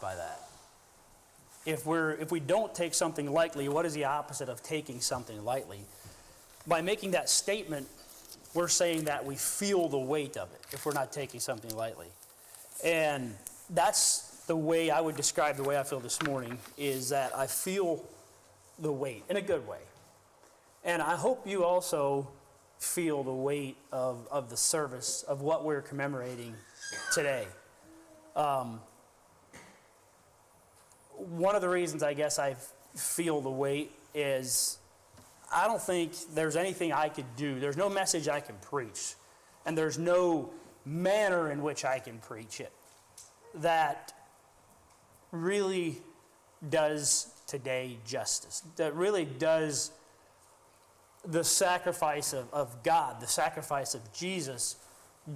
by that? If we don't take something lightly, what is the opposite of taking something lightly? By making that statement, we're saying that we feel the weight of it if we're not taking something lightly. And that's the way I would describe the way I feel this morning, is that I feel the weight in a good way. And I hope you also feel the weight of the service of what we're commemorating today. One of the reasons I guess I feel the weight is I don't think there's anything I could do. There's no message I can preach, and there's no manner in which I can preach it that really does today justice, that really does the sacrifice of God, the sacrifice of Jesus,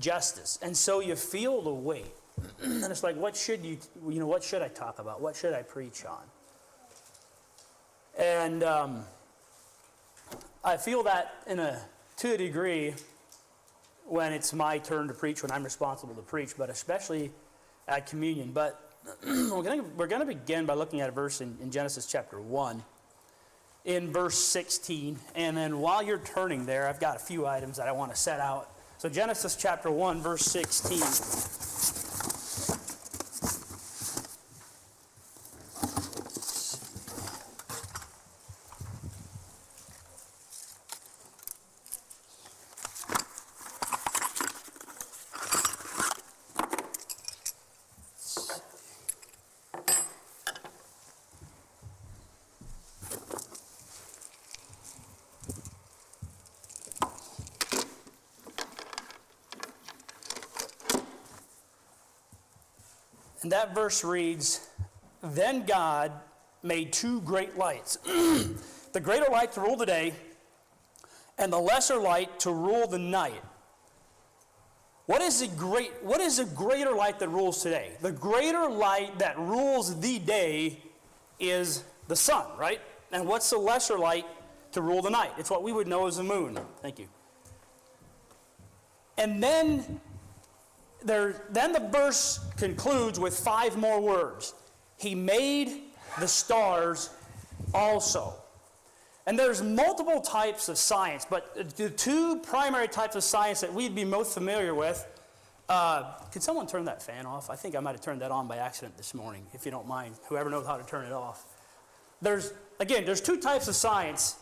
justice. And so you feel the weight. And it's like, what should I talk about? What should I preach on? And I feel that to a degree when it's my turn to preach, when I'm responsible to preach, but especially at communion. But we're going to begin by looking at a verse in Genesis chapter 1, in verse 16. And then while you're turning there, I've got a few items that I want to set out. So Genesis chapter 1, verse 16. And that verse reads, "Then God made two great lights, the greater light to rule the day, and the lesser light to rule the night." What is a greater light that rules today? The greater light that rules the day is the sun, right? And what's the lesser light to rule the night? It's what we would know as the moon. Thank you. And then the verse concludes with 5 more words. He made the stars also. And there's multiple types of science, but the 2 primary types of science that we'd be most familiar with, could someone turn that fan off? I think I might have turned that on by accident this morning, if you don't mind, whoever knows how to turn it off. There's 2 types of science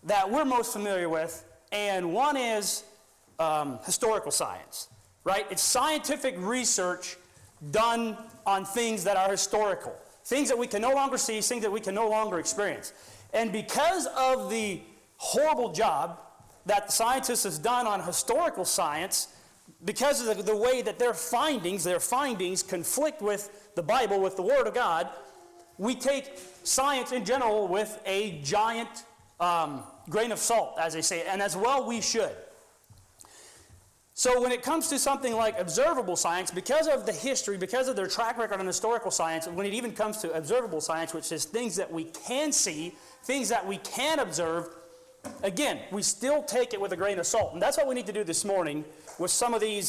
that we're most familiar with, and one is historical science. Right? It's scientific research done on things that are historical, things that we can no longer see, things that we can no longer experience. And because of the horrible job that the scientists have done on historical science, because of the way that their findings conflict with the Bible, with the Word of God, we take science in general with a giant grain of salt, as they say, and as well we should. So when it comes to something like observable science, because of the history, because of their track record on historical science, when it even comes to observable science, which is things that we can see, things that we can observe, again, we still take it with a grain of salt. And that's what we need to do this morning with some of the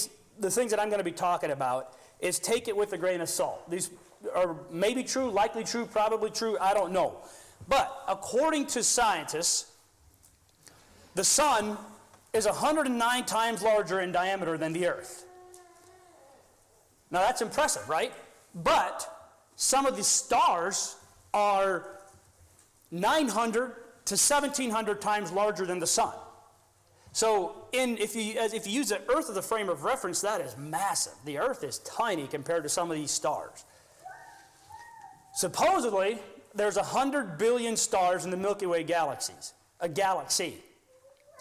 things that I'm going to be talking about, is take it with a grain of salt. These are maybe true, likely true, probably true, I don't know. But according to scientists, the sun is 109 times larger in diameter than the Earth. Now that's impressive, right? But some of the stars are 900 to 1,700 times larger than the sun. So if you use the Earth as a frame of reference, that is massive. The Earth is tiny compared to some of these stars. Supposedly, there's 100 billion stars in the Milky Way galaxy.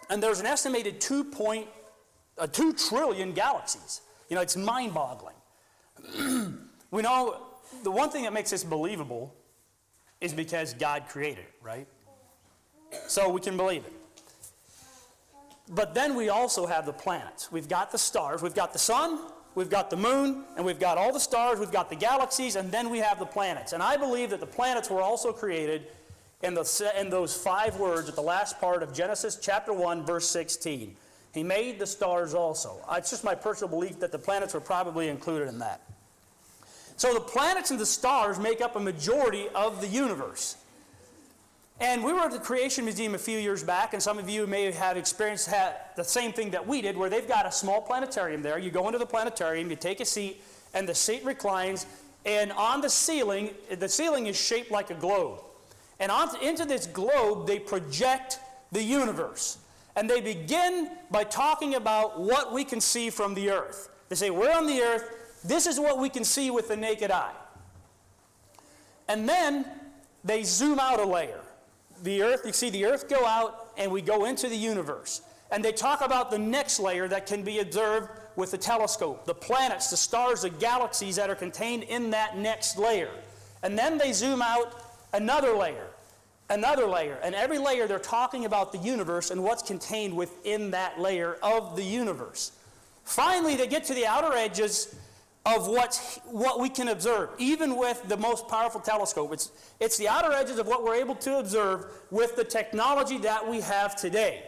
And there's an estimated 2 trillion galaxies. You know, it's mind-boggling. We know the one thing that makes this believable is because God created it, right? So we can believe it. But then we also have the planets. We've got the stars, we've got the sun, we've got the moon, and we've got all the stars, we've got the galaxies, and then we have the planets. And I believe that the planets were also created in those 5 words at the last part of Genesis chapter 1, verse 16. He made the stars also. It's just my personal belief that the planets were probably included in that. So the planets and the stars make up a majority of the universe. And we were at the Creation Museum a few years back, and some of you may have experienced the same thing that we did, where they've got a small planetarium there. You go into the planetarium, you take a seat, and the seat reclines, and on the ceiling is shaped like a globe. And into this globe, they project the universe. And they begin by talking about what we can see from the earth. They say, we're on the earth, this is what we can see with the naked eye. And then they zoom out a layer. The earth, you see the earth go out, and we go into the universe. And they talk about the next layer that can be observed with the telescope, the planets, the stars, the galaxies that are contained in that next layer. And then they zoom out another layer, and every layer they're talking about the universe and what's contained within that layer of the universe. Finally, they get to the outer edges of what we can observe, even with the most powerful telescope. It's the outer edges of what we're able to observe with the technology that we have today.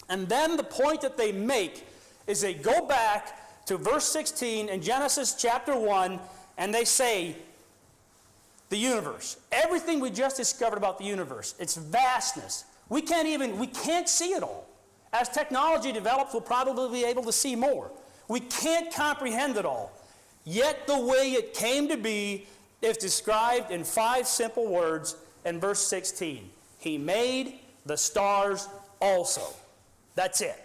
And then the point that they make is they go back to verse 16 in Genesis chapter 1, and they say, the universe, everything we just discovered about the universe, its vastness, we can't see it all. As technology develops, we'll probably be able to see more. We can't comprehend it all. Yet the way it came to be is described in 5 simple words in verse 16. He made the stars also. That's it.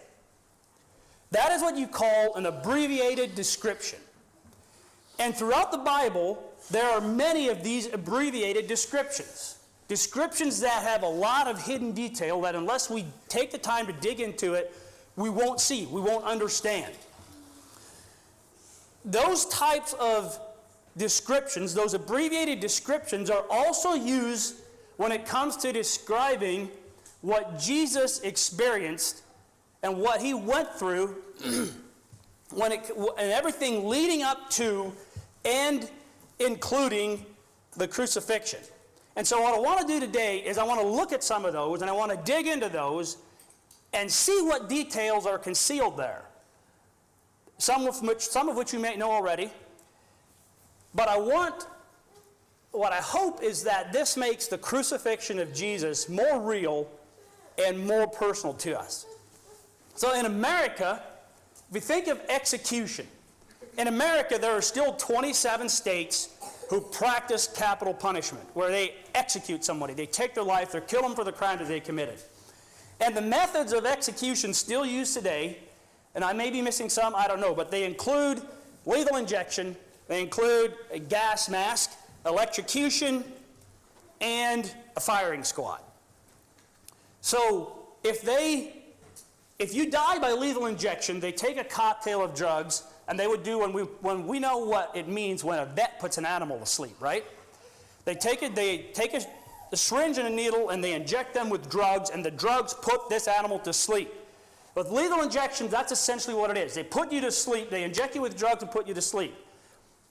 That is what you call an abbreviated description. And throughout the Bible, there are many of these abbreviated descriptions. Descriptions that have a lot of hidden detail that unless we take the time to dig into it, we won't see, we won't understand. Those types of descriptions, those abbreviated descriptions, are also used when it comes to describing what Jesus experienced and what he went through and everything leading up to and including the crucifixion. And so what I want to do today is I want to look at some of those, and I want to dig into those and see what details are concealed there. Some of which you may know already. But what I hope is that this makes the crucifixion of Jesus more real and more personal to us. So in America, if we think of execution, in America there are still 27 states who practice capital punishment, where they execute somebody. They take their life, they kill them for the crime that they committed. And the methods of execution still used today, and I may be missing some, I don't know, but they include lethal injection, they include a gas mask, electrocution, and a firing squad. So if you die by lethal injection, they take a cocktail of drugs, and they would do when we know what it means when a vet puts an animal to sleep, right? They take a syringe and a needle, and they inject them with drugs, and the drugs put this animal to sleep. With lethal injections, that's essentially what it is. They put you to sleep, they inject you with drugs and put you to sleep.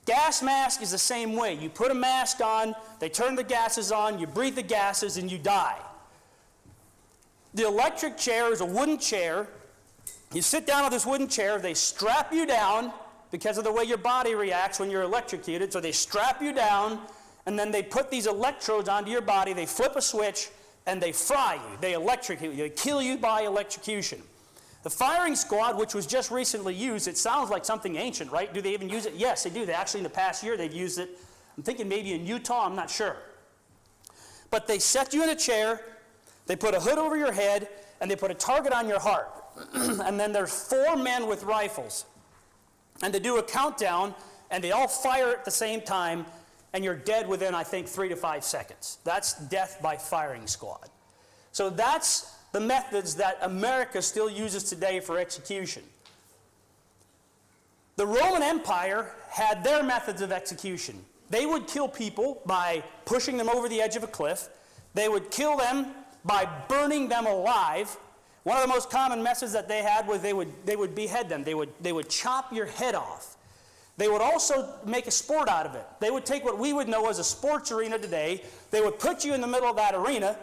Gas mask is the same way. You put a mask on, they turn the gases on, you breathe the gases, and you die. The electric chair is a wooden chair. You sit down on this wooden chair, they strap you down because of the way your body reacts when you're electrocuted. So they strap you down, and then they put these electrodes onto your body, they flip a switch, and they fry you. They electrocute you. They kill you by electrocution. The firing squad, which was just recently used, it sounds like something ancient, right? Do they even use it? Yes, they do. They actually, in the past year, they've used it. I'm thinking maybe in Utah, I'm not sure. But they set you in a chair, they put a hood over your head, and they put a target on your heart. And then there's 4 men with rifles. And they do a countdown, and they all fire at the same time, and you're dead within, I think, 3 to 5 seconds. That's death by firing squad. So that's the methods that America still uses today for execution. The Roman Empire had their methods of execution. They would kill people by pushing them over the edge of a cliff. They would kill them by burning them alive. One of the most common methods that they had was they would behead them. They would chop your head off. They would also make a sport out of it. They would take what we would know as a sports arena today. They would put you in the middle of that arena,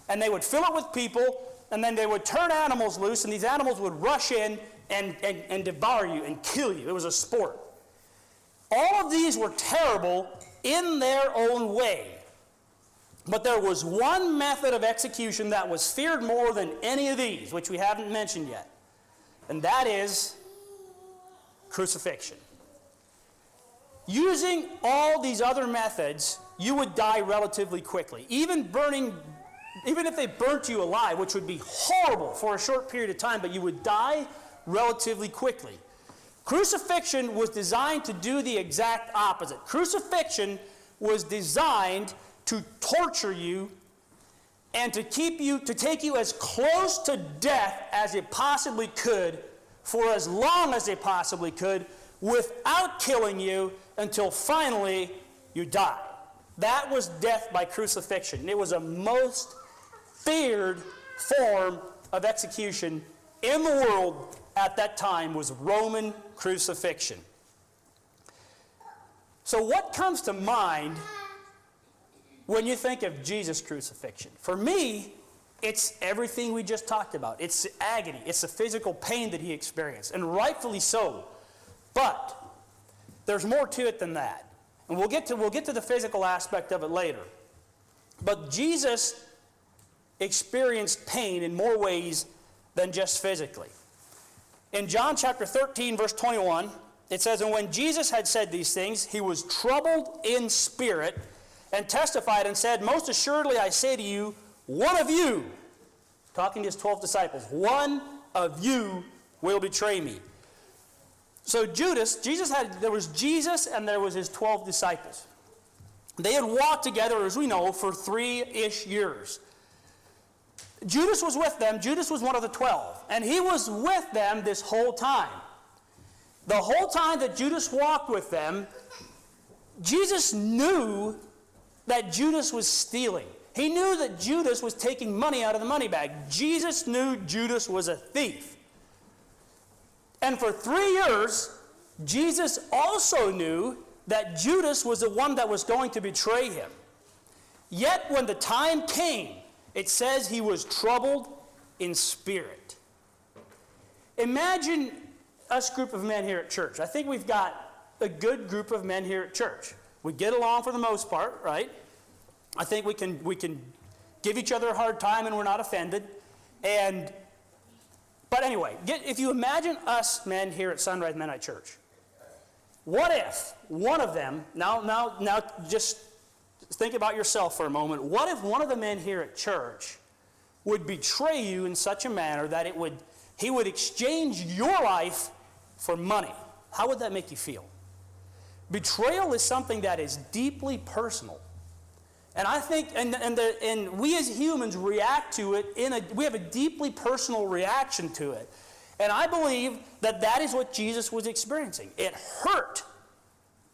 and they would fill it with people, and then they would turn animals loose, and these animals would rush in and devour you and kill you. It was a sport. All of these were terrible in their own way. But there was one method of execution that was feared more than any of these, which we haven't mentioned yet. And that is crucifixion. Using all these other methods, you would die relatively quickly. Even if they burnt you alive, which would be horrible for a short period of time, but you would die relatively quickly. Crucifixion was designed to do the exact opposite. Crucifixion was designed to torture you and to take you as close to death as it possibly could for as long as it possibly could without killing you until finally you die. That was death by crucifixion. It was a most feared form of execution in the world at that time, was Roman crucifixion. So what comes to mind when you think of Jesus' crucifixion? For me, it's everything we just talked about. It's the agony. It's the physical pain that he experienced, and rightfully so. But there's more to it than that. And we'll get to the physical aspect of it later. But Jesus experienced pain in more ways than just physically. In John chapter 13, verse 21, it says, "And when Jesus had said these things, he was troubled in spirit and testified and said, 'Most assuredly I say to you, one of you,'" talking to his 12 disciples, "one of you will betray me." So there was Jesus and there was his 12 disciples. They had walked together, as we know, for 3-ish years. Judas was with them. Judas was one of the 12. And he was with them this whole time. The whole time that Judas walked with them, Jesus knew that Judas was stealing. He knew that Judas was taking money out of the money bag. Jesus knew Judas was a thief. And for 3 years, Jesus also knew that Judas was the one that was going to betray him. Yet when the time came, it says he was troubled in spirit. Imagine us group of men here at church. I think we've got a good group of men here at church. We get along for the most part, right? I think we can give each other a hard time and we're not offended. But anyway, if you imagine us men here at Sunrise Mennonite Church, what if one of them, now just think about yourself for a moment, what if one of the men here at church would betray you in such a manner that he would exchange your life for money? How would that make you feel? Betrayal is something that is deeply personal. And I think, and we as humans react to it we have a deeply personal reaction to it. And I believe that is what Jesus was experiencing. It hurt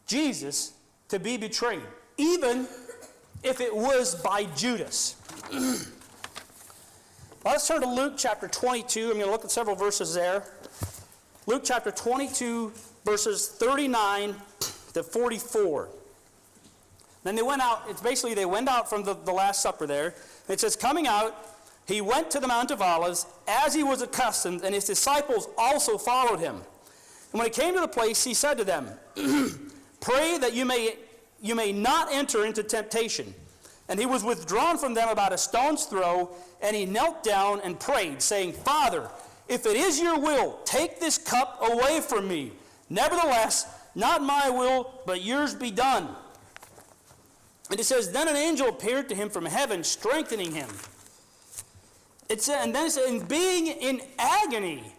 Jesus to be betrayed, even if it was by Judas. Let's turn to Luke chapter 22. I'm going to look at several verses there. Luke chapter 22, verses 39 to 44. Then they went out. It's basically they went out from the Last Supper there. It says, "Coming out, he went to the Mount of Olives as he was accustomed, and his disciples also followed him. And when he came to the place, he said to them, 'Pray that you may not enter into temptation.' And he was withdrawn from them about a stone's throw, and he knelt down and prayed, saying, 'Father, if it is your will, take this cup away from me. Nevertheless, not my will, but yours be done.' And it says, then an angel appeared to him from heaven, strengthening him. And then it says, and being in agony,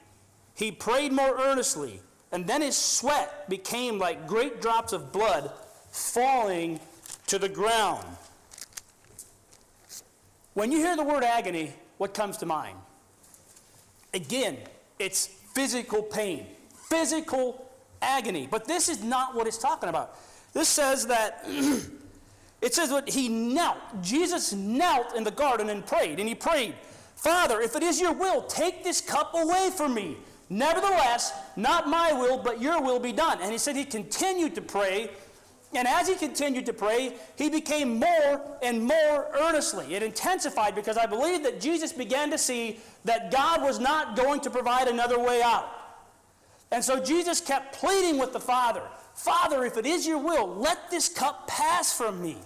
he prayed more earnestly. And then his sweat became like great drops of blood falling to the ground." When you hear the word agony, what comes to mind? Again, it's physical pain, physical agony. But this is not what it's talking about. This says that it says that he knelt. Jesus knelt in the garden and prayed. And he prayed, "Father, if it is your will, take this cup away from me. Nevertheless, not my will, but your will be done." And he said he continued to pray. And as he continued to pray, he became more and more earnestly. It intensified because I believe that Jesus began to see that God was not going to provide another way out. And so Jesus kept pleading with the Father, Father, if it is your will, let this cup pass from me.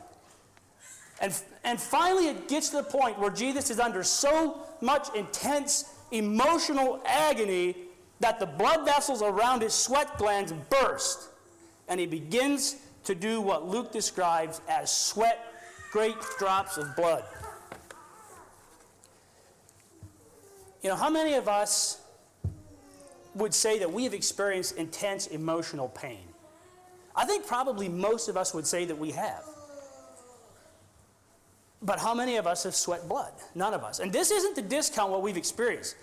And finally it gets to the point where Jesus is under so much intense emotional agony that the blood vessels around his sweat glands burst. And he begins to do what Luke describes as sweat, great drops of blood. You know, how many of us would say that we have experienced intense emotional pain? I think probably most of us would say that we have. But how many of us have sweat blood? None of us. And this isn't to discount what we've experienced.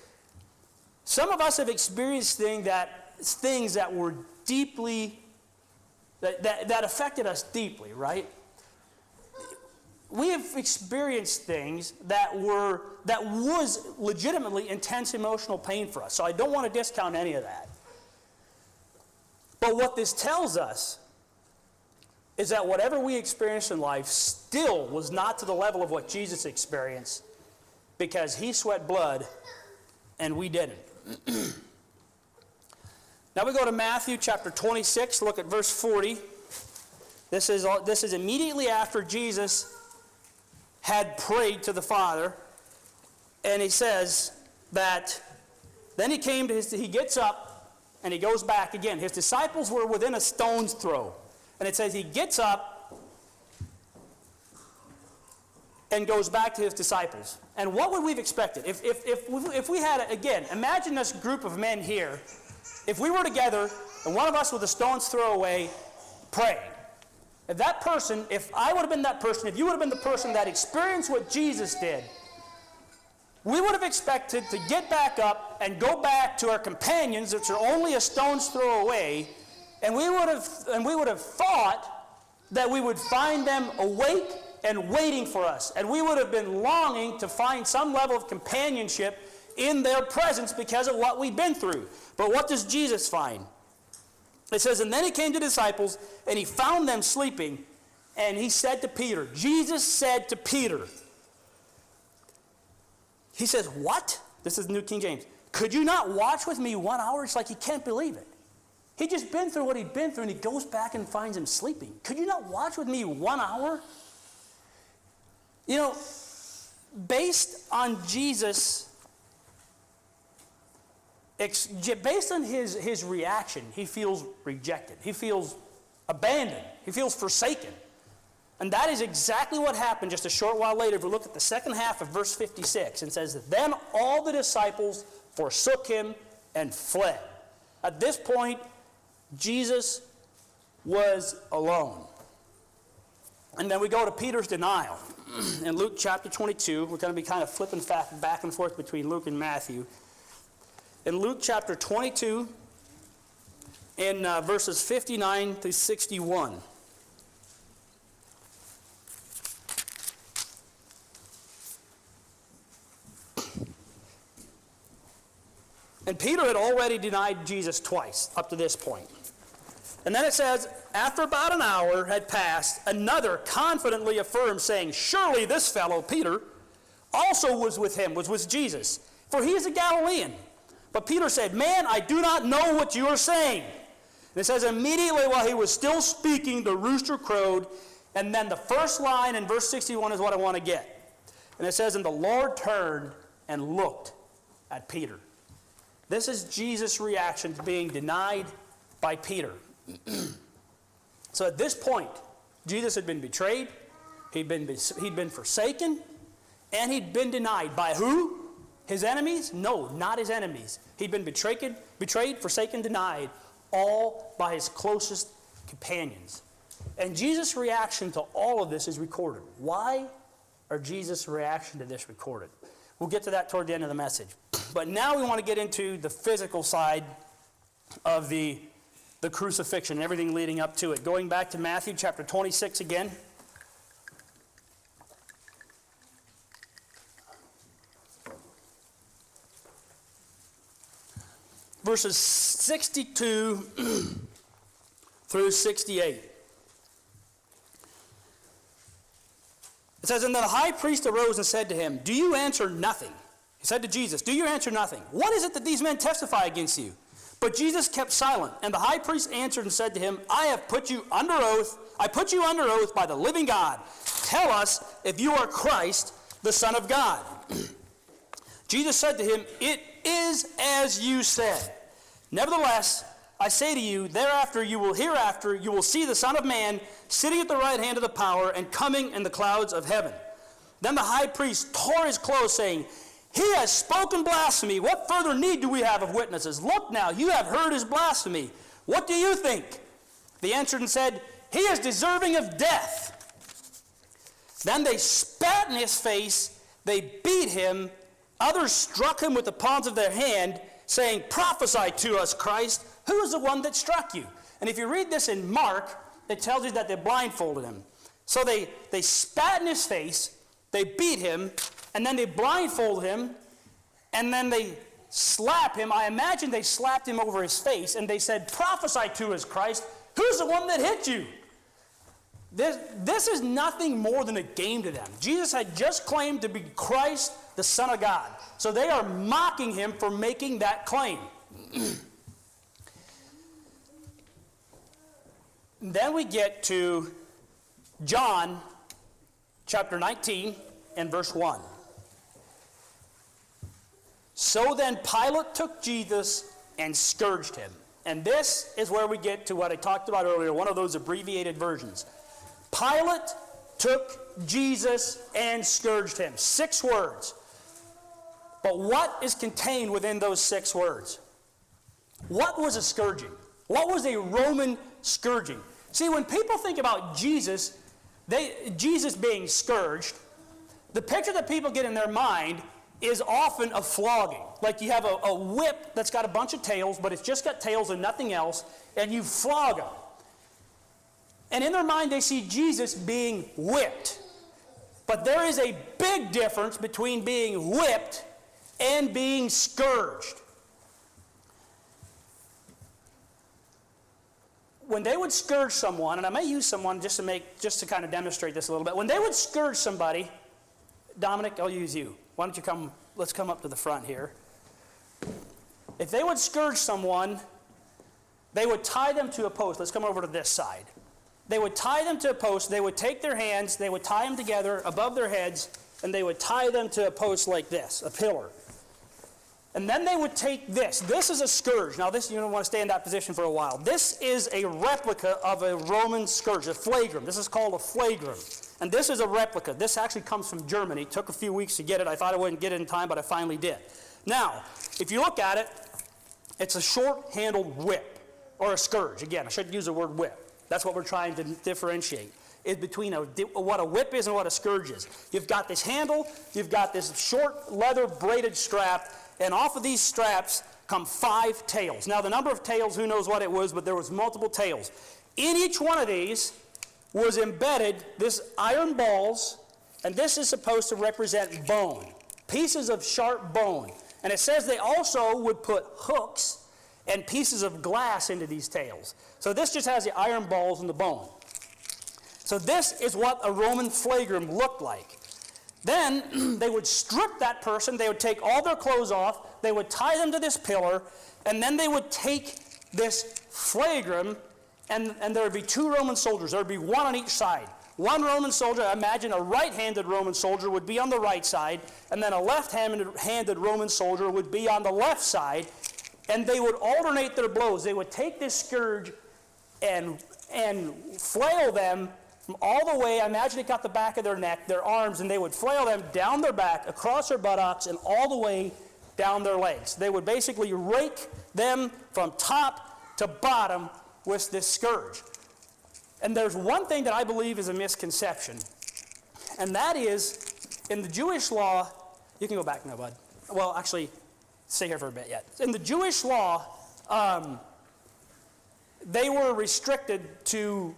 Some of us have experienced things that were deeply, that affected us deeply, right? We have experienced things that was legitimately intense emotional pain for us. So I don't want to discount any of that. But what this tells us is that whatever we experienced in life still was not to the level of what Jesus experienced, because he sweat blood and we didn't. Now we go to Matthew chapter 26, look at verse 40. This is immediately after Jesus had prayed to the Father, and he says that then he gets up and he goes back again. His disciples were within a stone's throw. And it says he gets up and goes back to his disciples. And what would we have expected? If we had, again, imagine this group of men here. If we were together and one of us was a stone's throw away praying. If I would have been that person, if you would have been the person that experienced what Jesus did, we would have expected to get back up and go back to our companions, which are only a stone's throw away, and we would have thought that we would find them awake and waiting for us. And we would have been longing to find some level of companionship in their presence because of what we've been through. But what does Jesus find? It says, and then he came to the disciples, and he found them sleeping, and he said to Peter, Jesus said to Peter, he says, what? This is New King James. Could you not watch with me 1 hour? It's like he can't believe it. He'd just been through what he'd been through, and he goes back and finds him sleeping. Could you not watch with me 1 hour? You know, based on Jesus, based on his reaction, he feels rejected. He feels abandoned. He feels forsaken. And that is exactly what happened just a short while later. If we look at the second half of verse 56, it says, then all the disciples forsook him and fled. At this point, Jesus was alone. And then we go to Peter's denial. In Luke chapter 22, we're going to be kind of flipping back and forth between Luke and Matthew. In Luke chapter 22, in verses 59 through 61. And Peter had already denied Jesus twice up to this point. And then it says, after about an hour had passed, another confidently affirmed, saying, surely this fellow, Peter, also was with Jesus, for he is a Galilean. But Peter said, man, I do not know what you are saying. And it says, immediately while he was still speaking, the rooster crowed. And then the first line in verse 61 is what I want to get. And it says, and the Lord turned and looked at Peter. This is Jesus' reaction to being denied by Peter. So at this point, Jesus had been betrayed, he'd been forsaken, and he'd been denied. By who? His enemies? No, not his enemies. He'd been betrayed, forsaken, denied, all by his closest companions. And Jesus' reaction to all of this is recorded. Why are Jesus' reaction to this recorded? We'll get to that toward the end of the message. But now we want to get into the physical side of the crucifixion and everything leading up to it. Going back to Matthew chapter 26 again. Verses 62 through 68. It says, and then the high priest arose and said to him, do you answer nothing? He said to Jesus, do you answer nothing? What is it that these men testify against you? But Jesus kept silent, and the high priest answered and said to him, I put you under oath by the living God. Tell us if you are Christ, the Son of God. Jesus said to him, it is as you said. Nevertheless, I say to you, hereafter you will see the Son of Man sitting at the right hand of the power and coming in the clouds of heaven. Then the high priest tore his clothes, saying, he has spoken blasphemy. What further need do we have of witnesses? Look now, you have heard his blasphemy. What do you think? They answered and said, he is deserving of death. Then they spat in his face, they beat him, others struck him with the palms of their hand, saying, prophesy to us, Christ, who is the one that struck you? And if you read this in Mark, it tells you that they blindfolded him. So they spat in his face, they beat him, and then they blindfolded him, and then they slapped him. I imagine they slapped him over his face, and they said, prophesy to us, Christ, who's the one that hit you? This is nothing more than a game to them. Jesus had just claimed to be Christ, the Son of God. So they are mocking him for making that claim. Then we get to John chapter 19 and verse 1. So then Pilate took Jesus and scourged him. And this is where we get to what I talked about earlier, one of those abbreviated versions. Pilate took Jesus and scourged him. 6 words. But what is contained within those 6 words? What was a scourging? What was a Roman scourging? See, when people think about Jesus being scourged, the picture that people get in their mind is often a flogging. Like you have a whip that's got a bunch of tails, but it's just got tails and nothing else, and you flog them. And in their mind, they see Jesus being whipped. But there is a big difference between being whipped and being scourged. When they would scourge someone, and I may use someone just to kind of demonstrate this a little bit. When they would scourge somebody, Dominic, I'll use you. Why don't you let's come up to the front here. If they would scourge someone, they would tie them to a post. Let's come over to this side. They would tie them to a post. They would take their hands, they would tie them together above their heads, and they would tie them to a post like this, a pillar. And then they would take this. This is a scourge. Now, this, you don't want to stay in that position for a while. This is a replica of a Roman scourge, a flagrum. This is called a flagrum. And this is a replica. This actually comes from Germany. It took a few weeks to get it. I thought I wouldn't get it in time, but I finally did. Now, if you look at it, it's a short-handled whip, or a scourge. Again, I shouldn't use the word whip. That's what we're trying to differentiate, is between what a whip is and what a scourge is. You've got this handle, you've got this short leather braided strap, and off of these straps come 5 tails. Now, the number of tails, who knows what it was, but there was multiple tails. In each one of these was embedded this iron balls, and this is supposed to represent bone, pieces of sharp bone. And it says they also would put hooks and pieces of glass into these tails. So this just has the iron balls and the bone. So this is what a Roman flagrum looked like. Then they would strip that person, they would take all their clothes off, they would tie them to this pillar, and then they would take this flagrum, and there would be 2 Roman soldiers. There would be 1 on each side. One Roman soldier, imagine a right-handed Roman soldier would be on the right side, and then a left-handed Roman soldier would be on the left side, and they would alternate their blows. They would take this scourge and flail them from all the way, I imagine it got the back of their neck, their arms, and they would flail them down their back, across their buttocks, and all the way down their legs. They would basically rake them from top to bottom with this scourge. And there's one thing that I believe is a misconception, and that is, in the Jewish law, you can go back now, bud. Well, actually, stay here for a bit yet. In the Jewish law, they were restricted to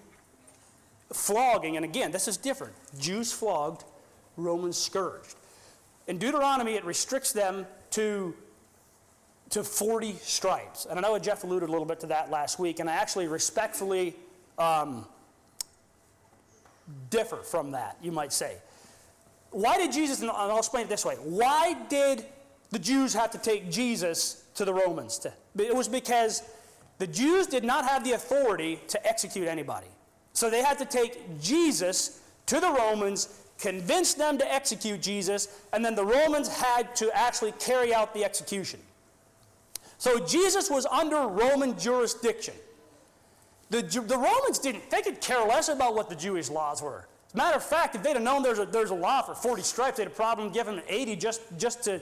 flogging, and again, this is different. Jews flogged, Romans scourged. In Deuteronomy, it restricts them to 40 stripes. And I know Jeff alluded a little bit to that last week, and I actually respectfully differ from that, you might say. Why did Jesus, and I'll explain it this way, why did the Jews have to take Jesus to the Romans It was because the Jews did not have the authority to execute anybody. So they had to take Jesus to the Romans, convince them to execute Jesus, and then the Romans had to actually carry out the execution. So Jesus was under Roman jurisdiction. The Romans they could care less about what the Jewish laws were. As a matter of fact, if they'd have known there's a law for 40 stripes, they'd have probably given them 80 just to,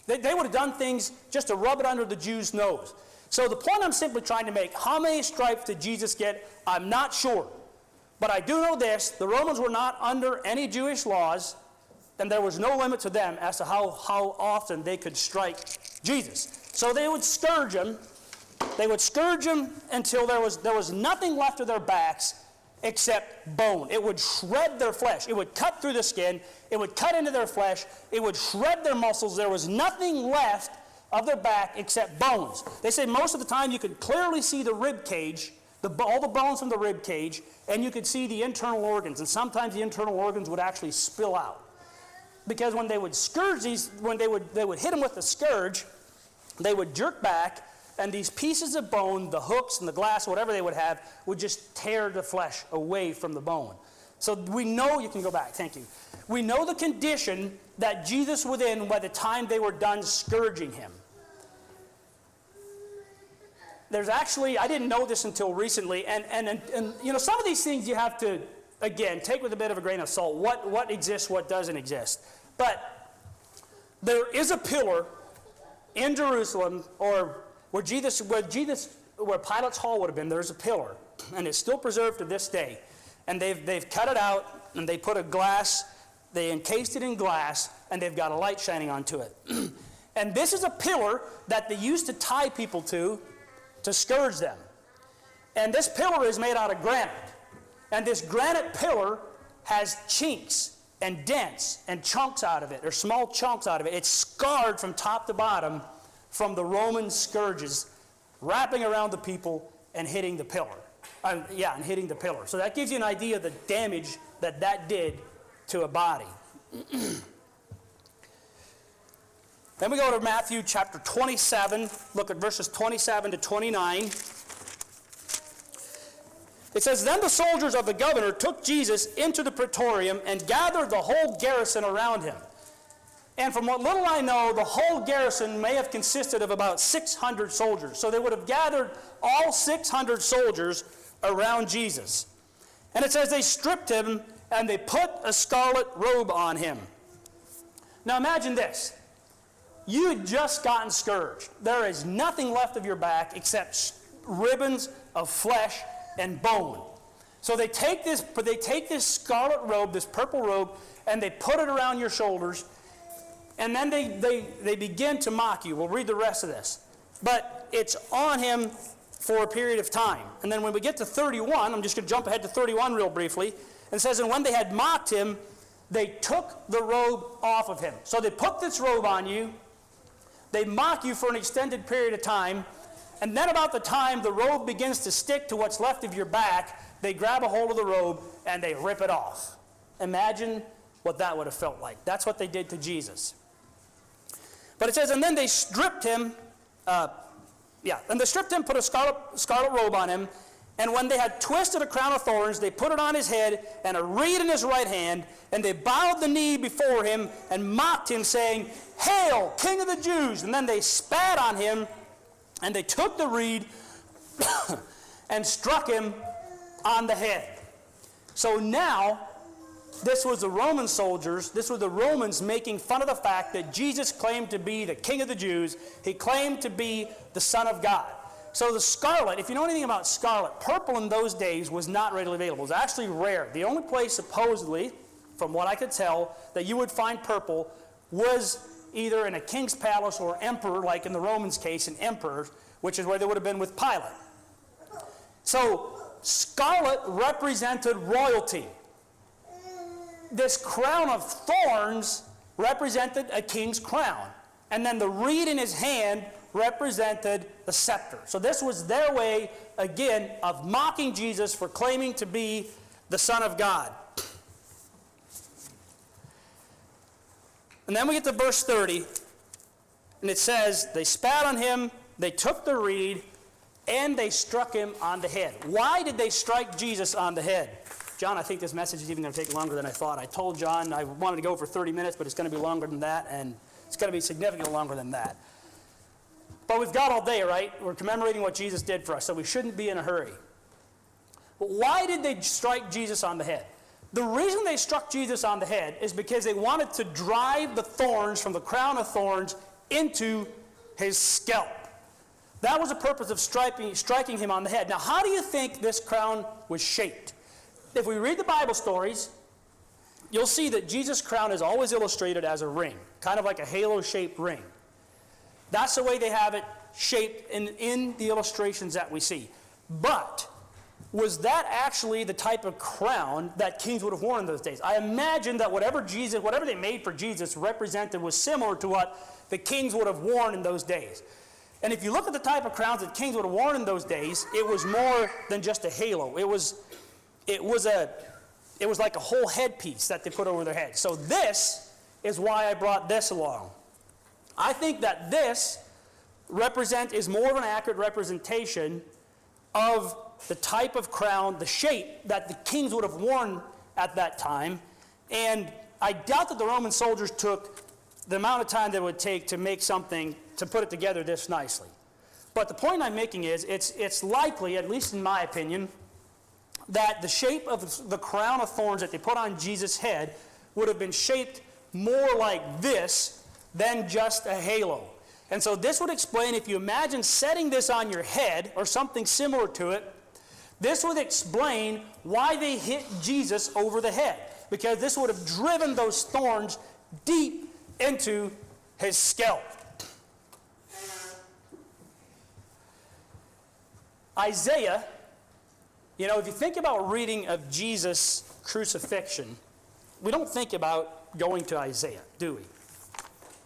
they would have done things just to rub it under the Jews' nose. So the point I'm simply trying to make, how many stripes did Jesus get? I'm not sure. But I do know this, the Romans were not under any Jewish laws, and there was no limit to them as to how often they could strike Jesus. So they would scourge him. They would scourge him until there was nothing left of their backs except bone. It would shred their flesh. It would cut through the skin. It would cut into their flesh. It would shred their muscles. There was nothing left of their back except bones. They say most of the time you could clearly see the rib cage, all the bones from the rib cage, and you could see the internal organs. And sometimes the internal organs would actually spill out. Because when they would scourge these, when they would hit them with the scourge, they would jerk back, and these pieces of bone, the hooks and the glass, whatever they would have, would just tear the flesh away from the bone. So we know, you can go back, thank you. We know the condition that Jesus was in by the time they were done scourging him. There's actually, I didn't know this until recently, and you know, some of these things you have to, again, take with a bit of a grain of salt. What exists, what doesn't exist. But there is a pillar in Jerusalem, or where Pilate's hall would have been, there's a pillar, and it's still preserved to this day. And they've cut it out, and they put a glass, they encased it in glass, and they've got a light shining onto it. And this is a pillar that they used to tie people to scourge them. And this pillar is made out of granite. And this granite pillar has chinks and dents and chunks out of it, or small chunks out of it. It's scarred from top to bottom from the Roman scourges wrapping around the people and hitting the pillar. And hitting the pillar. So that gives you an idea of the damage that did to a body. Then we go to Matthew chapter 27. Look at verses 27 to 29. It says, "Then the soldiers of the governor took Jesus into the praetorium and gathered the whole garrison around him." And from what little I know, the whole garrison may have consisted of about 600 soldiers. So they would have gathered all 600 soldiers around Jesus. And it says they stripped him and they put a scarlet robe on him. Now imagine this. You had just gotten scourged. There is nothing left of your back except ribbons of flesh and bone. So they take this scarlet robe, this purple robe, and they put it around your shoulders, and then they begin to mock you. We'll read the rest of this. But it's on him for a period of time. And then when we get to 31, I'm just going to jump ahead to 31 real briefly. And it says, "And when they had mocked him, they took the robe off of him." So they put this robe on you. They mock you for an extended period of time. And then about the time the robe begins to stick to what's left of your back, they grab a hold of the robe and they rip it off. Imagine what that would have felt like. That's what they did to Jesus. But it says, "And then they stripped him, put a scarlet robe on him, and when they had twisted a crown of thorns, they put it on his head and a reed in his right hand, and they bowed the knee before him and mocked him, saying, 'Hail, King of the Jews!' And then they spat on him, and they took the reed and struck him on the head." So now, this was the Roman soldiers, this was the Romans making fun of the fact that Jesus claimed to be the King of the Jews. He claimed to be the Son of God. So the scarlet, if you know anything about scarlet, purple in those days was not readily available. It was actually rare. The only place, supposedly, from what I could tell, that you would find purple was either in a king's palace or emperor, like in the Romans' case, an emperor, which is where they would have been with Pilate. So scarlet represented royalty. This crown of thorns represented a king's crown. And then the reed in his hand represented the scepter. So this was their way, again, of mocking Jesus for claiming to be the Son of God. And then we get to verse 30, and it says, "They spat on him they took the reed, and they struck him on the head. Why did they strike Jesus on the head? John, I think this message is even going to take longer than I thought. I told John I wanted to go for 30 minutes, but it's going to be longer than that, and it's going to be significantly longer than that. But we've got all day, right? We're commemorating what Jesus did for us, so we shouldn't be in a hurry. But why did they strike Jesus on the head? The reason they struck Jesus on the head is because they wanted to drive the thorns from the crown of thorns into his scalp. That was the purpose of striking him on the head. Now, how do you think this crown was shaped? If we read the Bible stories, you'll see that Jesus' crown is always illustrated as a ring, kind of like a halo-shaped ring. That's the way they have it shaped in the illustrations that we see. But was that actually the type of crown that kings would have worn in those days? I imagine that whatever they made for Jesus represented was similar to what the kings would have worn in those days. And if you look at the type of crowns that kings would have worn in those days, it was more than just a halo. It was like a whole headpiece that they put over their head. So this is why I brought this along. I think that this is more of an accurate representation of the type of crown, the shape that the kings would have worn at that time. And I doubt that the Roman soldiers took the amount of time that it would take to make something, to put it together this nicely. But the point I'm making is, it's likely, at least in my opinion, that the shape of the crown of thorns that they put on Jesus' head would have been shaped more like this than just a halo. And so this would explain, if you imagine setting this on your head or something similar to it, this would explain why they hit Jesus over the head, because this would have driven those thorns deep into his scalp. Isaiah, if you think about reading of Jesus' crucifixion, we don't think about going to Isaiah, do we?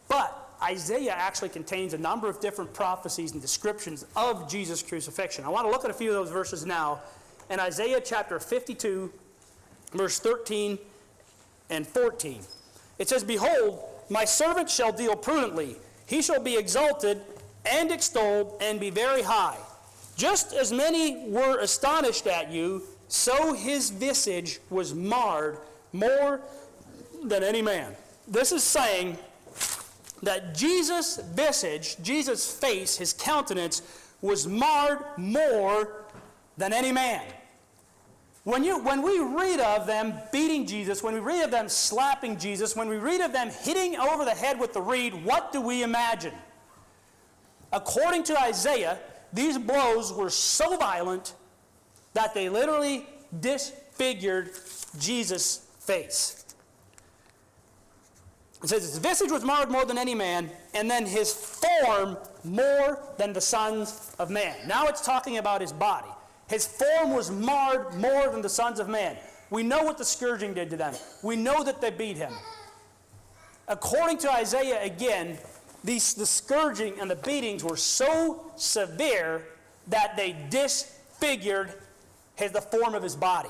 But Isaiah actually contains a number of different prophecies and descriptions of Jesus' crucifixion. I want to look at a few of those verses now. In Isaiah chapter 52, verse 13 and 14, it says, "Behold, my servant shall deal prudently. He shall be exalted and extolled and be very high. Just as many were astonished at you, so his visage was marred more than any man." This is saying that Jesus' visage, Jesus' face, his countenance, was marred more than any man. When we read of them beating Jesus, when we read of them slapping Jesus, when we read of them hitting over the head with the reed, what do we imagine? According to Isaiah, these blows were so violent that they literally disfigured Jesus' face. It says his visage was marred more than any man, and then his form more than the sons of man. Now it's talking about his body. His form was marred more than the sons of man. We know what the scourging did to them. We know that they beat him. According to Isaiah, again, the scourging and the beatings were so severe that they disfigured the form of his body.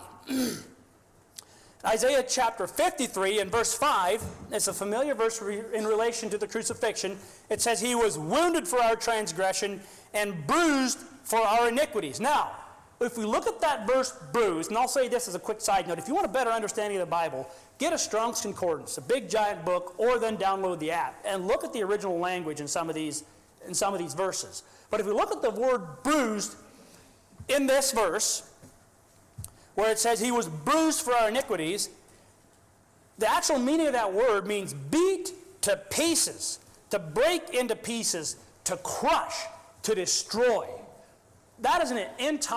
Isaiah chapter 53 and verse 5, it's a familiar verse in relation to the crucifixion. It says, "He was wounded for our transgression and bruised for our iniquities." Now, if we look at that verse, bruised, and I'll say this as a quick side note, if you want a better understanding of the Bible, get a Strong's Concordance, a big giant book, or then download the app, and look at the original language in some of these verses. But if we look at the word bruised in this verse, where it says he was bruised for our iniquities, the actual meaning of that word means beat to pieces, to break into pieces, to crush, to destroy. That is gives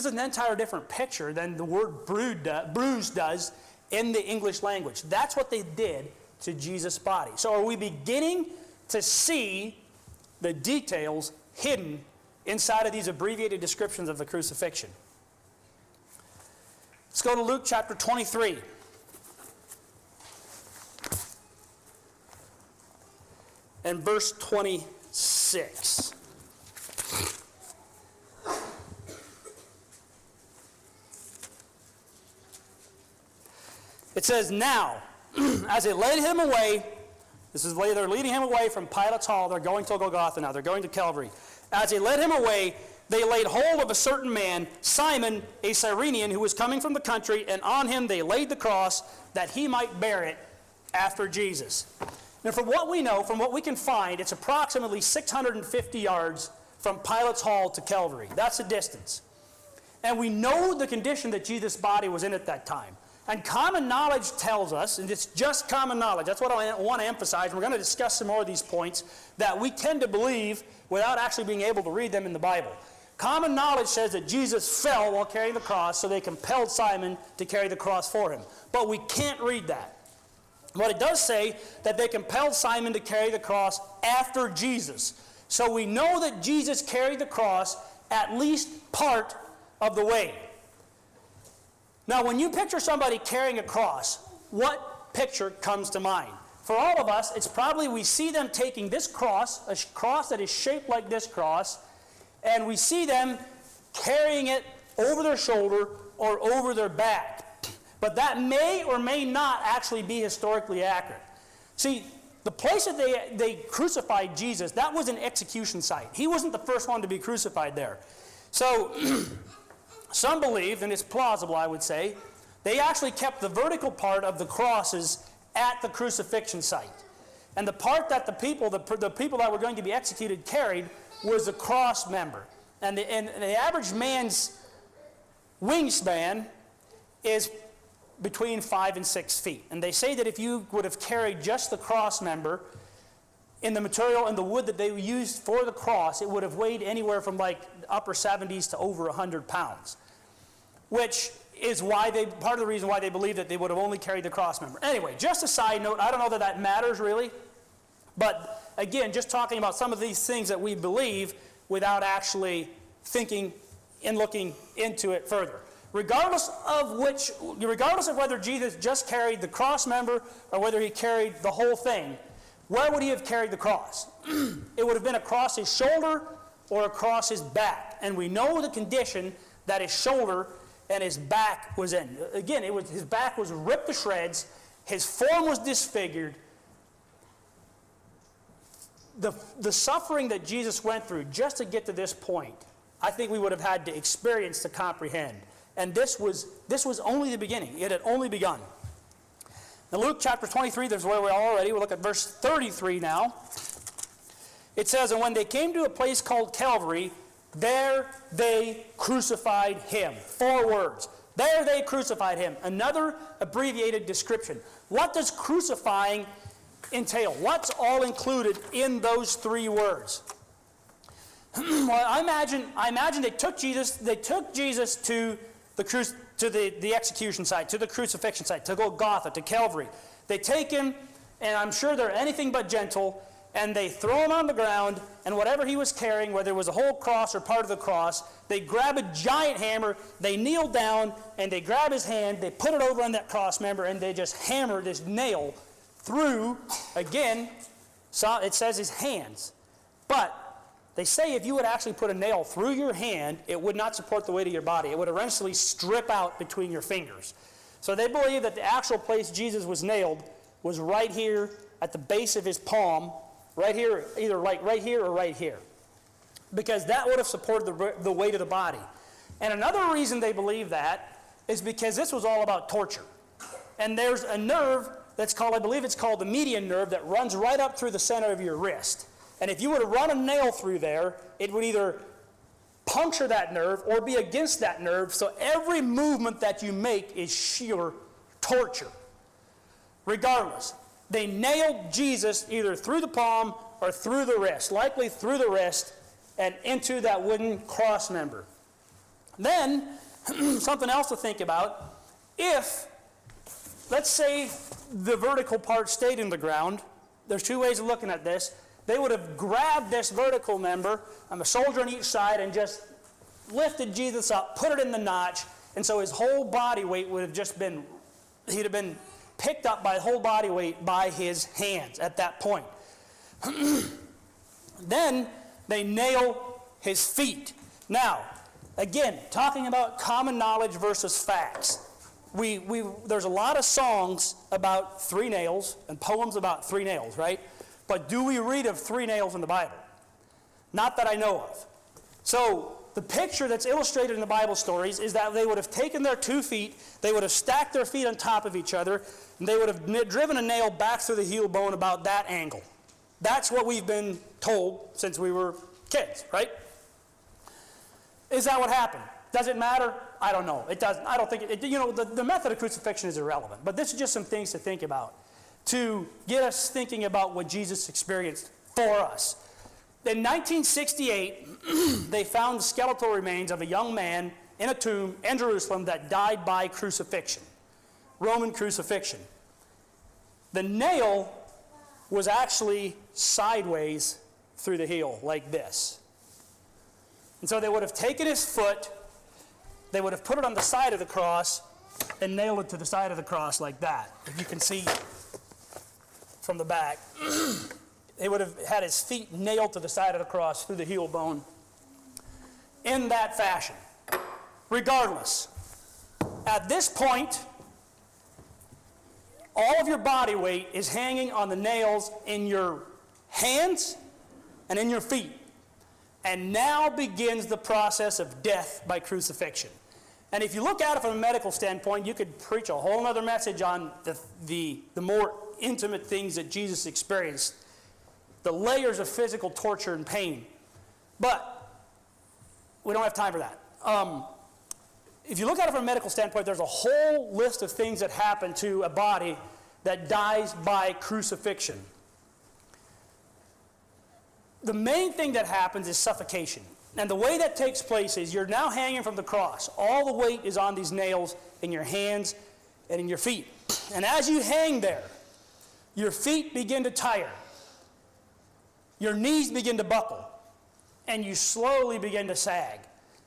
us an entire different picture than the word bruised does in the English language. That's what they did to Jesus' body. So are we beginning to see the details hidden inside of these abbreviated descriptions of the crucifixion? Let's go to Luke chapter 23. And verse 26. It says, "Now, as they led him away, This is they're leading him away from Pilate's hall. They're going to Golgotha now. They're going to Calvary. As they led him away, they laid hold of a certain man, Simon, a Cyrenian, who was coming from the country, and on him they laid the cross that he might bear it after Jesus. Now, from what we know, from what we can find, it's approximately 650 yards from Pilate's hall to Calvary. That's the distance. And we know the condition that Jesus' body was in at that time. And common knowledge tells us, and it's just common knowledge, that's what I want to emphasize, and we're going to discuss some more of these points that we tend to believe without actually being able to read them in the Bible. Common knowledge says that Jesus fell while carrying the cross, so they compelled Simon to carry the cross for him. But we can't read that. But it does say that they compelled Simon to carry the cross after Jesus. So we know that Jesus carried the cross at least part of the way. Now, when you picture somebody carrying a cross, what picture comes to mind? For all of us, it's probably we see them taking this cross, a cross that is shaped like this cross, and we see them carrying it over their shoulder or over their back. But that may or may not actually be historically accurate. See, the place that they crucified Jesus, that was an execution site. He wasn't the first one to be crucified there. So some believe, and it's plausible I would say, they actually kept the vertical part of the crosses at the crucifixion site. And the part that the people that were going to be executed carried was the cross member. And the average man's wingspan is between 5 and 6 feet. And they say that if you would have carried just the cross member in the material and the wood that they used for the cross, it would have weighed anywhere from like upper 70s to over 100 pounds. Which is why part of the reason why they believe that they would have only carried the cross member. Anyway, just a side note, I don't know that matters really. But again, just talking about some of these things that we believe without actually thinking and looking into it further. Regardless of whether Jesus just carried the cross member or whether he carried the whole thing, where would he have carried the cross? It would have been across his shoulder or across his back. And we know the condition that his shoulder and his back was in. Again, his back was ripped to shreds, his form was disfigured. The suffering that Jesus went through just to get to this point, I think we would have had to experience to comprehend. And this was only the beginning. It had only begun. Now Luke chapter 23, there's where we are already. We'll look at verse 33 now. It says, "And when they came to a place called Calvary, there they crucified him." 4 words. There they crucified him. Another abbreviated description. What does crucifying entail? What's all included in those 3 words? Well, I imagine they took Jesus to the execution site, to the crucifixion site, to Golgotha, to Calvary. They take him, and I'm sure they're anything but gentle, and they throw him on the ground, and whatever he was carrying, whether it was a whole cross or part of the cross, they grab a giant hammer, they kneel down, and they grab his hand, they put it over on that cross member, and they just hammer this nail through, again, so it says his hands. But they say if you would actually put a nail through your hand, it would not support the weight of your body. It would eventually strip out between your fingers. So they believe that the actual place Jesus was nailed was right here at the base of his palm, right here, either like right here or right here, because that would have supported the weight of the body. And another reason they believe that is because this was all about torture. And there's a nerve that's called, I believe it's called the median nerve, that runs right up through the center of your wrist. And if you were to run a nail through there, it would either puncture that nerve or be against that nerve, so every movement that you make is sheer torture. Regardless, they nailed Jesus either through the palm or through the wrist, likely through the wrist and into that wooden cross member. Then, something else to think about, if, let's say, the vertical part stayed in the ground, there's 2 ways of looking at this. They would have grabbed this vertical member, a soldier on each side, and just lifted Jesus up, put it in the notch, and so his whole body weight would have just been, he'd have been picked up by whole body weight by his hands at that point. Then they nail his feet. Now, again, talking about common knowledge versus facts. there's a lot of songs about 3 nails and poems about 3 nails, right? But do we read of 3 nails in the Bible? Not that I know of. So the picture that's illustrated in the Bible stories is that they would have taken their 2 feet, they would have stacked their feet on top of each other, and they would have driven a nail back through the heel bone about that angle. That's what we've been told since we were kids, right? Is that what happened? Does it matter? I don't know. It doesn't. I don't think it, the method of crucifixion is irrelevant. But this is just some things to think about, to get us thinking about what Jesus experienced for us. In 1968, they found the skeletal remains of a young man in a tomb in Jerusalem that died by crucifixion, Roman crucifixion. The nail was actually sideways through the heel, like this. And so they would have taken his foot, they would have put it on the side of the cross, and nailed it to the side of the cross like that. If you can see from the back. They would have had his feet nailed to the side of the cross through the heel bone in that fashion. Regardless, at this point, all of your body weight is hanging on the nails in your hands and in your feet. And now begins the process of death by crucifixion. And if you look at it from a medical standpoint, you could preach a whole other message on the more intimate things that Jesus experienced, the layers of physical torture and pain. But we don't have time for that. If you look at it from a medical standpoint, there's a whole list of things that happen to a body that dies by crucifixion. The main thing that happens is suffocation. And the way that takes place is you're now hanging from the cross. All the weight is on these nails in your hands and in your feet. And as you hang there, your feet begin to tire. Your knees begin to buckle. And you slowly begin to sag.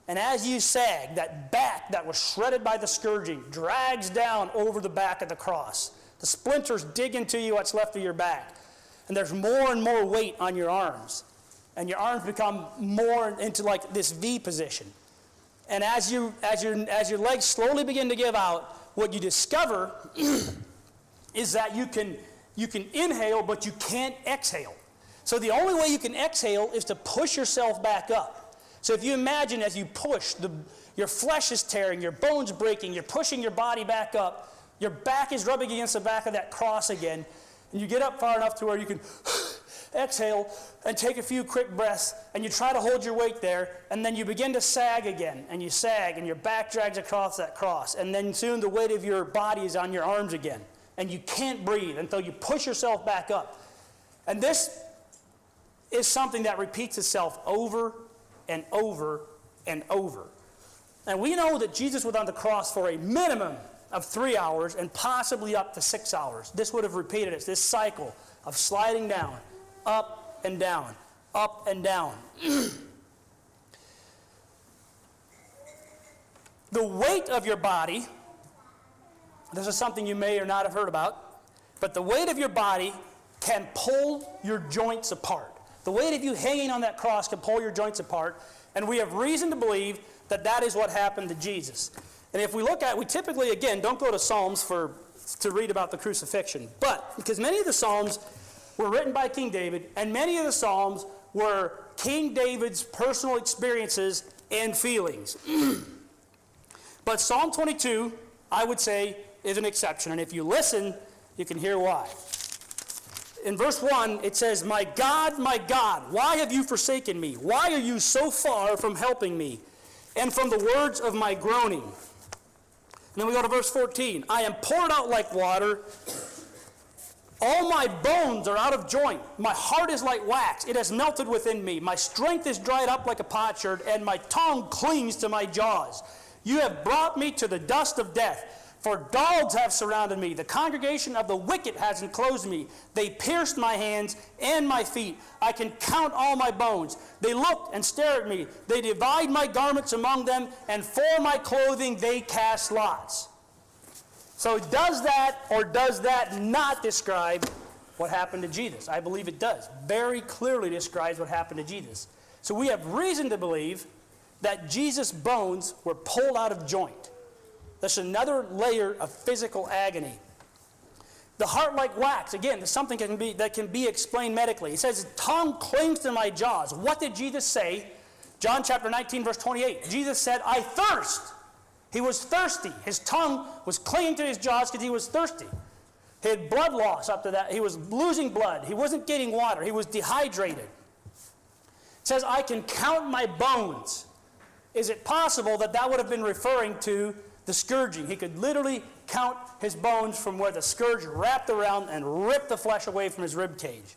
And as you sag, that back that was shredded by the scourging drags down over the back of the cross. The splinters dig into you what's left of your back. And there's more and more weight on your arms. And your arms become more into like this V position. And as your legs slowly begin to give out, what you discover is that you can inhale, but you can't exhale. So the only way you can exhale is to push yourself back up. So if you imagine as you push, your flesh is tearing, your bones breaking, you're pushing your body back up, your back is rubbing against the back of that cross again, and you get up far enough to where you can exhale and take a few quick breaths, and you try to hold your weight there, and then you begin to sag again, and you sag, and your back drags across that cross, and then soon the weight of your body is on your arms again, and you can't breathe until you push yourself back up. And this is something that repeats itself over and over and over. And we know that Jesus was on the cross for a minimum of 3 hours and possibly up to 6 hours. This would have repeated it, this cycle of sliding down, up and down, up and down. The weight of your body, this is something you may or not have heard about, but the weight of your body can pull your joints apart. The weight of you hanging on that cross can pull your joints apart, and we have reason to believe that that is what happened to Jesus. And if we look at, we typically, again, don't go to Psalms to read about the crucifixion, but because many of the Psalms were written by King David, and many of the Psalms were King David's personal experiences and feelings. But Psalm 22, I would say, is an exception, and if you listen, you can hear why. In verse 1, it says, my God, why have you forsaken me? Why are you so far from helping me and from the words of my groaning? And then we go to verse 14. I am poured out like water. All my bones are out of joint. My heart is like wax. It has melted within me. My strength is dried up like a potsherd, and my tongue clings to my jaws. You have brought me to the dust of death. For dogs have surrounded me. The congregation of the wicked has enclosed me. They pierced my hands and my feet. I can count all my bones. They look and stare at me. They divide my garments among them, and for my clothing they cast lots. So does that or does that not describe what happened to Jesus? I believe it does. Very clearly describes what happened to Jesus. So we have reason to believe that Jesus' bones were pulled out of joint. That's another layer of physical agony. The heart like wax, again, there's something that can be explained medically. He says, his tongue clings to my jaws. What did Jesus say? John chapter 19, verse 28. Jesus said, I thirst. He was thirsty. His tongue was clinging to his jaws because he was thirsty. He had blood loss up to that. He was losing blood. He wasn't getting water. He was dehydrated. It says, I can count my bones. Is it possible that that would have been referring to the scourging? He could literally count his bones from where the scourge wrapped around and ripped the flesh away from his rib cage.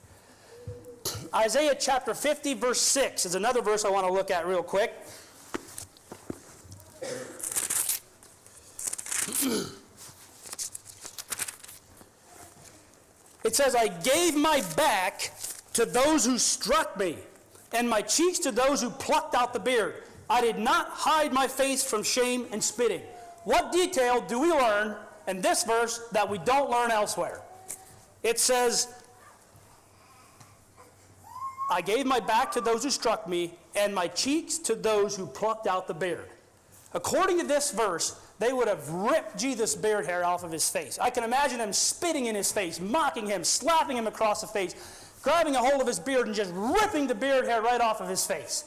Isaiah chapter 50, verse 6 is another verse I want to look at real quick. It says, I gave my back to those who struck me, and my cheeks to those who plucked out the beard. I did not hide my face from shame and spitting. What detail do we learn in this verse that we don't learn elsewhere? It says, I gave my back to those who struck me, and my cheeks to those who plucked out the beard. According to this verse, they would have ripped Jesus' beard hair off of his face. I can imagine them spitting in his face, mocking him, slapping him across the face, grabbing a hold of his beard and just ripping the beard hair right off of his face.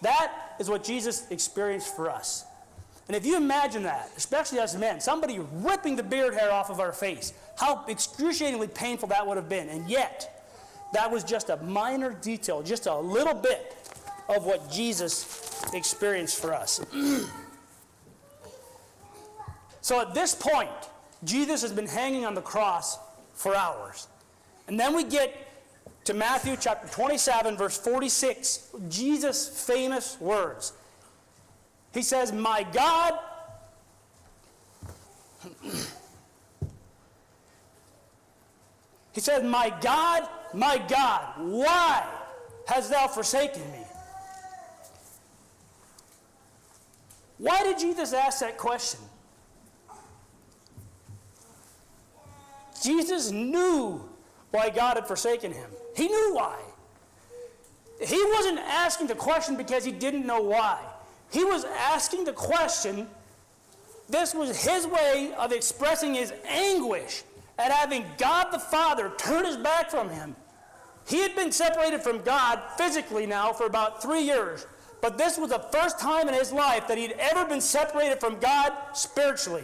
That is what Jesus experienced for us. And if you imagine that, especially as men, somebody ripping the beard hair off of our face, how excruciatingly painful that would have been. And yet, that was just a minor detail, just a little bit of what Jesus experienced for us. So at this point, Jesus has been hanging on the cross for hours. And then we get to Matthew chapter 27, verse 46, Jesus' famous words. He says, my God, he says, my God, why hast thou forsaken me? Why did Jesus ask that question? Jesus knew why God had forsaken him. He knew why. He wasn't asking the question because he didn't know why. He was asking the question, this was his way of expressing his anguish at having God the Father turn his back from him. He had been separated from God physically now for about 3 years, but this was the first time in his life that he'd ever been separated from God spiritually.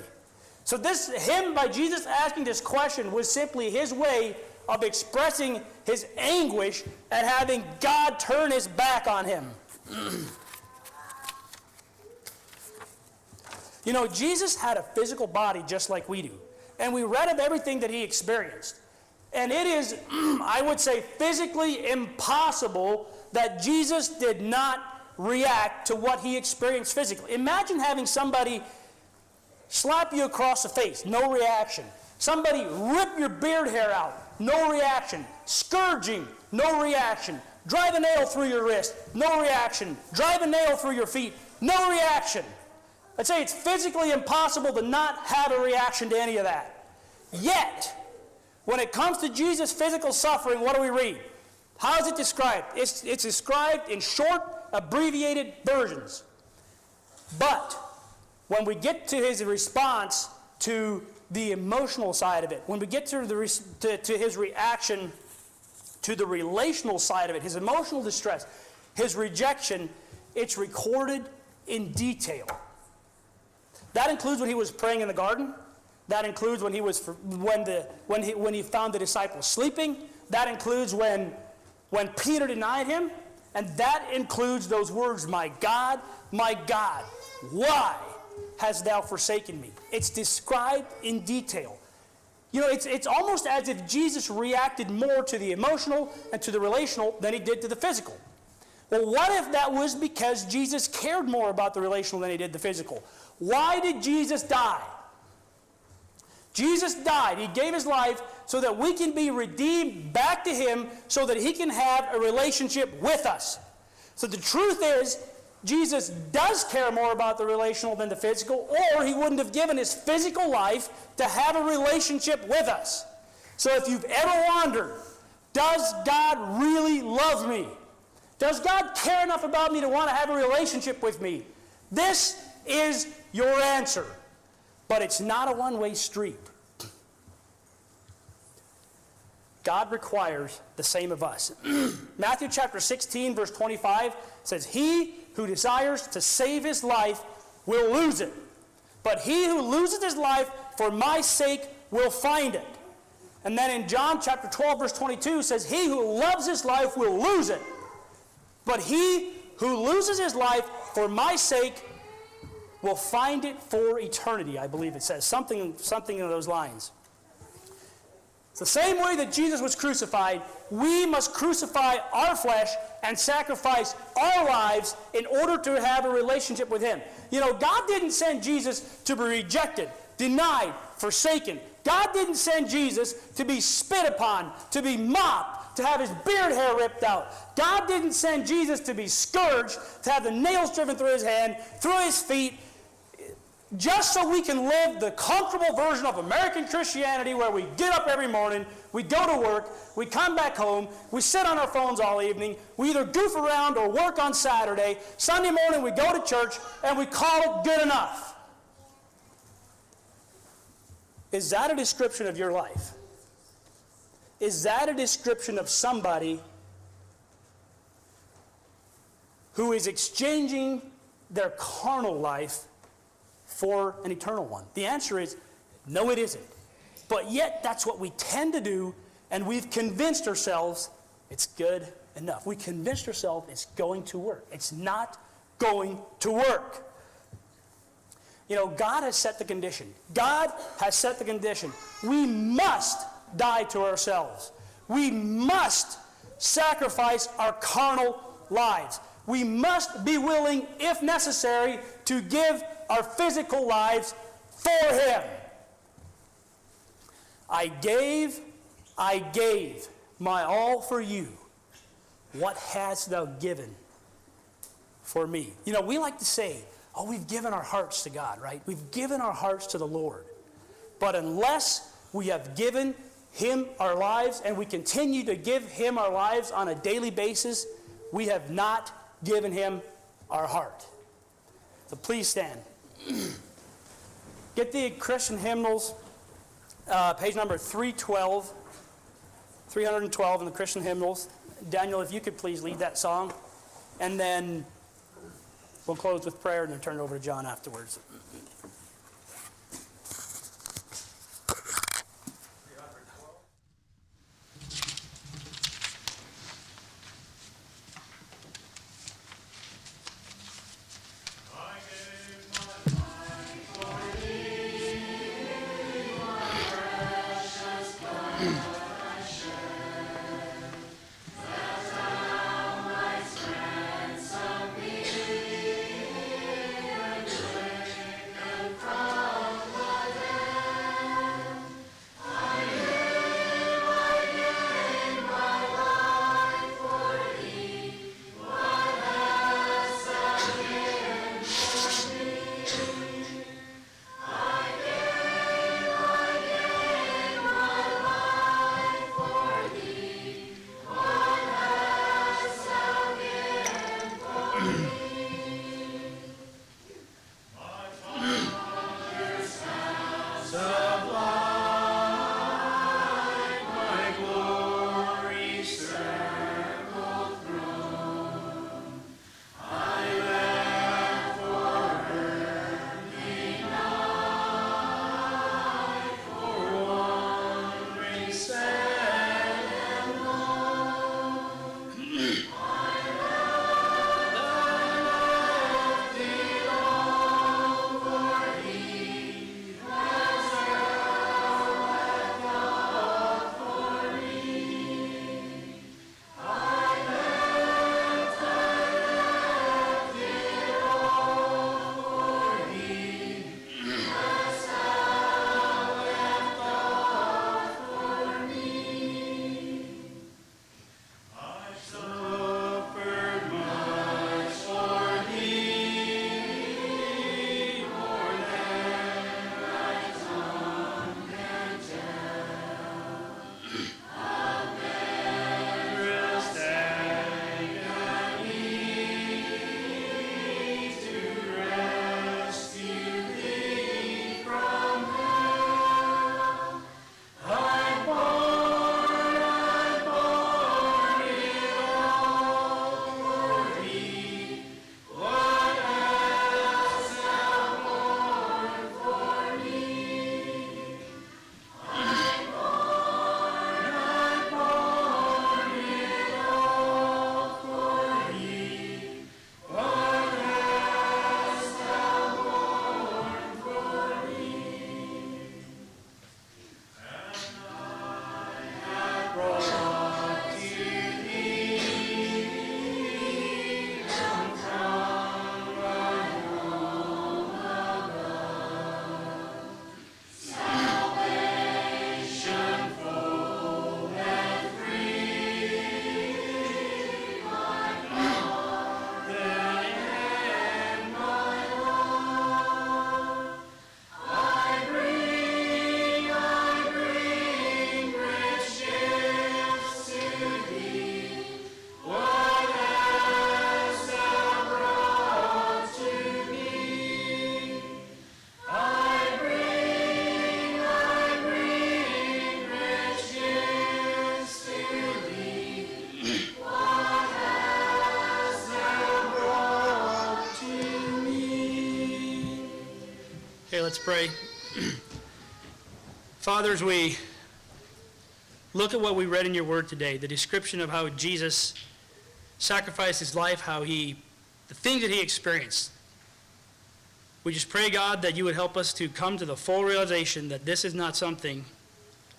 So him, by Jesus asking this question, was simply his way of expressing his anguish at having God turn his back on him. You know, Jesus had a physical body just like we do. And we read of everything that he experienced. And it is, I would say, physically impossible that Jesus did not react to what he experienced physically. Imagine having somebody slap you across the face, no reaction. Somebody rip your beard hair out, no reaction. Scourging, no reaction. Drive a nail through your wrist, no reaction. Drive a nail through your feet, no reaction. I'd say it's physically impossible to not have a reaction to any of that. Yet, when it comes to Jesus' physical suffering, what do we read? How is it described? It's described in short, abbreviated versions. But when we get to his response to the emotional side of it, when we get to his reaction to the relational side of it, his emotional distress, his rejection, it's recorded in detail. That includes when he was praying in the garden. That includes when he found the disciples sleeping. That includes when Peter denied him. And that includes those words, my God, why hast thou forsaken me? It's described in detail. You know, it's almost as if Jesus reacted more to the emotional and to the relational than he did to the physical. Well, what if that was because Jesus cared more about the relational than he did the physical? Why did Jesus die? Jesus died. He gave his life so that we can be redeemed back to him so that he can have a relationship with us. So the truth is, Jesus does care more about the relational than the physical, or he wouldn't have given his physical life to have a relationship with us. So if you've ever wondered, does God really love me? Does God care enough about me to want to have a relationship with me? This is your answer. but it's not a one-way street. God requires the same of us. Matthew chapter 16, verse 25 says, "He who desires to save his life will lose it. But he who loses his life for my sake will find it." And then in John chapter 12, verse 22 says, "He who loves his life will lose it. But he who loses his life for my sake will find it for eternity," I believe it says. Something in those lines. It's the same way that Jesus was crucified, we must crucify our flesh and sacrifice our lives in order to have a relationship with him. You know, God didn't send Jesus to be rejected, denied, forsaken. God didn't send Jesus to be spit upon, to be mocked, to have his beard hair ripped out. God didn't send Jesus to be scourged, to have the nails driven through his hand, through his feet, just so we can live the comfortable version of American Christianity where we get up every morning, we go to work, we come back home, we sit on our phones all evening, we either goof around or work on Saturday, Sunday morning we go to church, and we call it good enough. Is that a description of your life? Is that a description of somebody who is exchanging their carnal life for an eternal one? The answer is, no, it isn't. But yet, that's what we tend to do, and we've convinced ourselves it's good enough. We convinced ourselves it's going to work. It's not going to work. You know, God has set the condition. God has set the condition. We must die to ourselves. We must sacrifice our carnal lives. We must be willing, if necessary, to give our physical lives for him. I gave my all for you. What hast thou given for me? You know, we like to say, oh, we've given our hearts to God, right? We've given our hearts to the Lord. But unless we have given him our lives and we continue to give him our lives on a daily basis, we have not given him our heart. So please stand. Get the Christian hymnals, page number 312 in the Christian hymnals. Daniel, if you could please lead that song. And then we'll close with prayer and then turn it over to John afterwards. Let's pray. Father, as we look at what we read in your word today, the description of how Jesus sacrificed his life, the things that he experienced, we just pray, God, that you would help us to come to the full realization that this is not something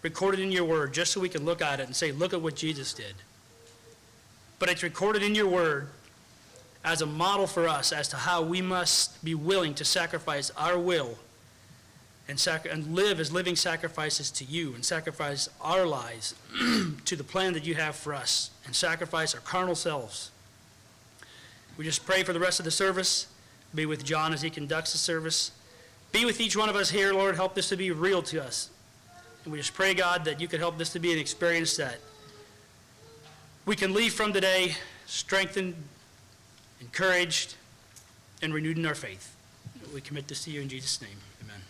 recorded in your word just so we can look at it and say, look at what Jesus did. But it's recorded in your word as a model for us as to how we must be willing to sacrifice our will and live as living sacrifices to you, and sacrifice our lives to the plan that you have for us, and sacrifice our carnal selves. We just pray for the rest of the service. Be with John as he conducts the service. Be with each one of us here, Lord. Help this to be real to us. And we just pray, God, that you could help this to be an experience that we can leave from today strengthened, encouraged, and renewed in our faith. We commit this to you in Jesus' name. Amen.